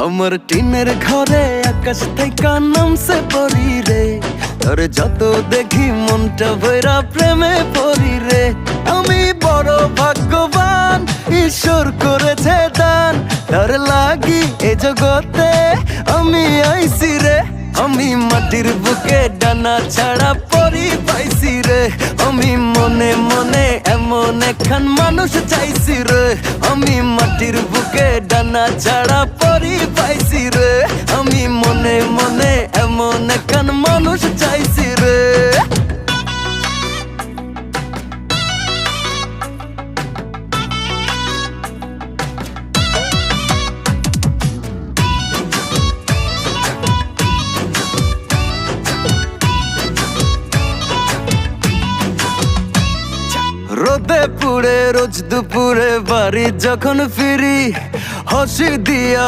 আমার টিনের ঘরে আকাশ থেকে নামছে পরি রে, তোর যত দেখি মনটা ভৈরা প্রেমে পড়ি রে। আমি বড় ভাগ্যবান, ঈশ্বর করেছে দান, তার লাগি এ জগতে আমি আইছি রে। আমি মাটির বুকে ডানা ছাড়া পরি পাইছি রে, আমি মনে মনে এমন একখান মানুষ চাইছি রে। আমি মাটির বুকে ডানা ছাড়া পরি পাইছি রে, আমি মনে মনে এমন একখান মানুষ চাইছি রে। রোদে পুড়ে রোজ দুপুরে বাড়ি যখন ফিরি, হাসি দিয়া